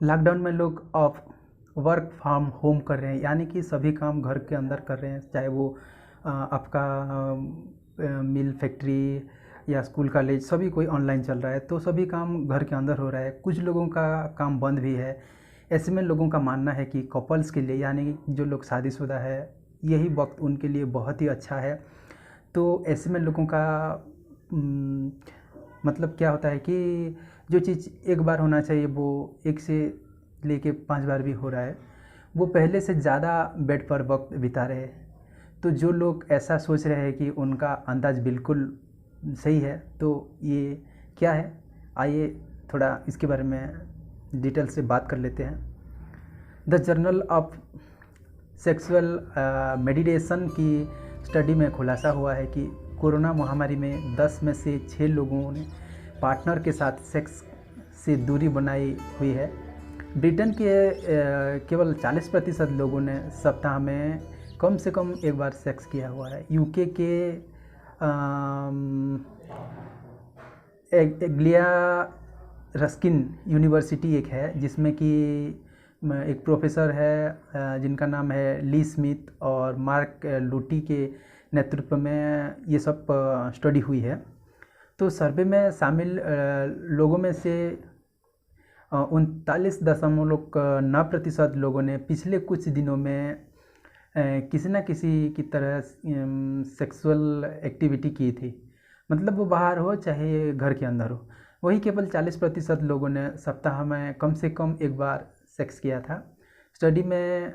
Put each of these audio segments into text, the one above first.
Lockdown में लोग of work from home कर रहे हैं, यानी कि सभी काम घर के अंदर कर रहे हैं, चाहे वो आपका मिल फैक्ट्री या स्कूल कॉलेज सभी कोई ऑनलाइन चल रहा है, तो सभी काम घर के अंदर हो रहा है। कुछ लोगों का काम बंद भी है। ऐसे में लोगों का मानना है कि कपल्स के लिए, यानी जो लोग शादीशुदा है, यही वक्त उनके लिए बहुत ही अच्छा है। तो ऐसे में लोगों का मतलब क्या होता है कि जो चीज़ एक बार होना चाहिए वो एक से लेके 5 बार भी हो रहा है। वो पहले से ज़्यादा बेड पर वक्त बिता रहे हैं। तो जो लोग ऐसा सोच रहे हैं कि उनका अंदाज़ बिल्कुल सही है, तो ये क्या है, आइए थोड़ा इसके बारे में डिटेल से बात कर लेते हैं। The journal of sexual meditation की स्टडी में खुलासा हुआ है कि कोरोना महामारी में 10 में से 6 लोगों ने पार्टनर के साथ सेक्स से दूरी बनाई हुई है। ब्रिटेन के केवल 40% लोगों ने सप्ताह में कम से कम एक बार सेक्स किया हुआ है। यूके के एग्लिया रस्किन यूनिवर्सिटी एक है, जिसमें कि एक प्रोफेसर है जिनका नाम है ली स्मिथ और मार्क लूटी के नेतृत्व में ये सब स्टडी हुई है। तो सर्वे में शामिल लोगों में से 39.9% लोगों ने पिछले कुछ दिनों में किसी न किसी की तरह सेक्सुअल एक्टिविटी की थी। मतलब वो बाहर हो चाहे घर के अंदर हो। वही केवल 40% लोगों ने सप्ताह में कम से कम एक बार सेक्स किया था। स्टडी में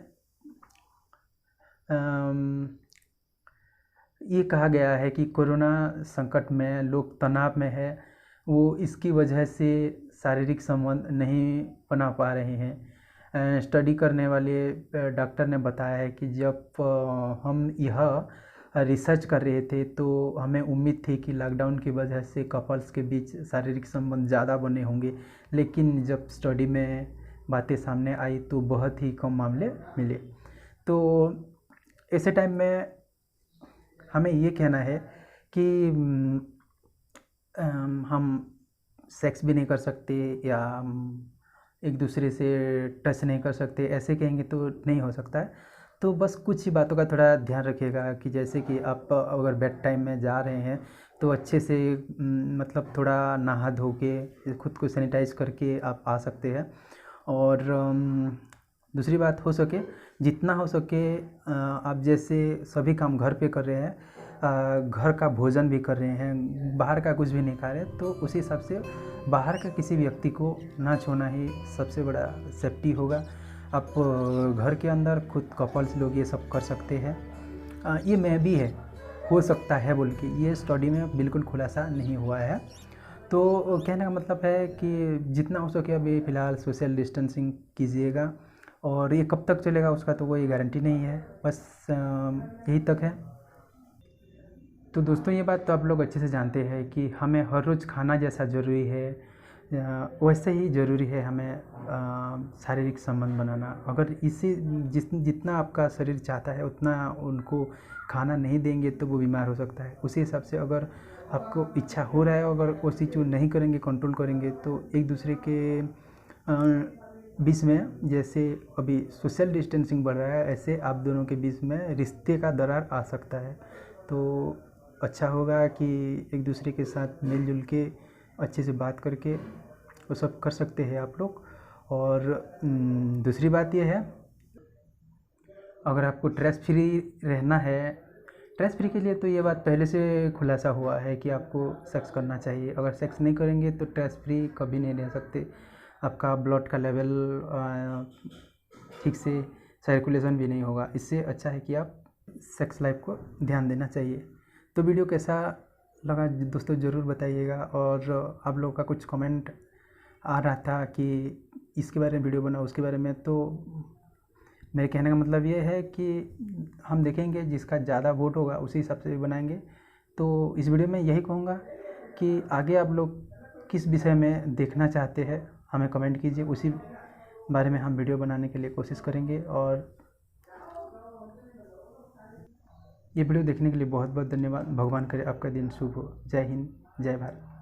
ये कहा गया है कि कोरोना संकट में लोग तनाव में है, वो इसकी वजह से शारीरिक संबंध नहीं बना पा रहे हैं। स्टडी करने वाले डॉक्टर ने बताया है कि जब हम यह रिसर्च कर रहे थे तो हमें उम्मीद थी कि लॉकडाउन की वजह से कपल्स के बीच शारीरिक संबंध ज़्यादा बने होंगे, लेकिन जब स्टडी में बातें सामने आई तो बहुत ही कम मामले मिले। तो ऐसे टाइम में हमें ये कहना है कि हम सेक्स भी नहीं कर सकते या एक दूसरे से टच नहीं कर सकते, ऐसे कहेंगे तो नहीं हो सकता है। तो बस कुछ ही बातों का थोड़ा ध्यान रखिएगा कि जैसे कि आप अगर बेड टाइम में जा रहे हैं तो अच्छे से मतलब थोड़ा नहा धो के खुद को सैनिटाइज करके आप आ सकते हैं। और दूसरी बात, हो सके जितना हो सके आप जैसे सभी काम घर पे कर रहे हैं, घर का भोजन भी कर रहे हैं, बाहर का कुछ भी नहीं खा रहे, तो उसी हिसाब से बाहर का किसी व्यक्ति को ना छूना ही सबसे बड़ा सेफ्टी होगा। आप घर के अंदर खुद कपल्स लोग ये सब कर सकते हैं। ये में भी है, हो सकता है बोल के ये स्टडी में बिल्कुल खुलासा नहीं हुआ है। तो कहने का मतलब है कि जितना हो सके अभी फ़िलहाल सोशल डिस्टेंसिंग कीजिएगा, और ये कब तक चलेगा उसका तो कोई गारंटी नहीं है, बस यही तक है। तो दोस्तों, ये बात तो आप लोग अच्छे से जानते हैं कि हमें हर रोज़ खाना जैसा ज़रूरी है, वैसे ही ज़रूरी है हमें शारीरिक संबंध बनाना। अगर इसी जितना आपका शरीर चाहता है उतना उनको खाना नहीं देंगे तो वो बीमार हो सकता है। उसी हिसाब से अगर आपको इच्छा हो रहा है, अगर उसी चीज़ नहीं करेंगे, कंट्रोल करेंगे, तो एक दूसरे के बीच में जैसे अभी सोशल डिस्टेंसिंग बढ़ रहा है, ऐसे आप दोनों के बीच में रिश्ते का दरार आ सकता है। तो अच्छा होगा कि एक दूसरे के साथ मिलजुल के अच्छे से बात करके वो सब कर सकते हैं आप लोग। और दूसरी बात ये है, अगर आपको स्ट्रेस फ्री रहना है, स्ट्रेस फ्री के लिए तो ये बात पहले से खुलासा हुआ है कि आपको सेक्स करना चाहिए। अगर सेक्स नहीं करेंगे तो स्ट्रेस फ्री कभी नहीं रह सकते। आपका ब्लड का लेवल ठीक से सर्कुलेशन भी नहीं होगा। इससे अच्छा है कि आप सेक्स लाइफ को ध्यान देना चाहिए। तो वीडियो कैसा लगा दोस्तों ज़रूर बताइएगा। और आप लोगों का कुछ कमेंट आ रहा था कि इसके बारे में वीडियो बनाओ, उसके बारे में, तो मेरे कहने का मतलब ये है कि हम देखेंगे जिसका ज़्यादा वोट होगा उसी हिसाब से बनाएंगे। तो इस वीडियो में यही कहूँगा कि आगे आप लोग किस विषय में देखना चाहते हैं हमें कमेंट कीजिए, उसी बारे में हम वीडियो बनाने के लिए कोशिश करेंगे। और ये वीडियो देखने के लिए बहुत बहुत धन्यवाद। भगवान करे आपका दिन शुभ हो। जय हिंद, जय भारत।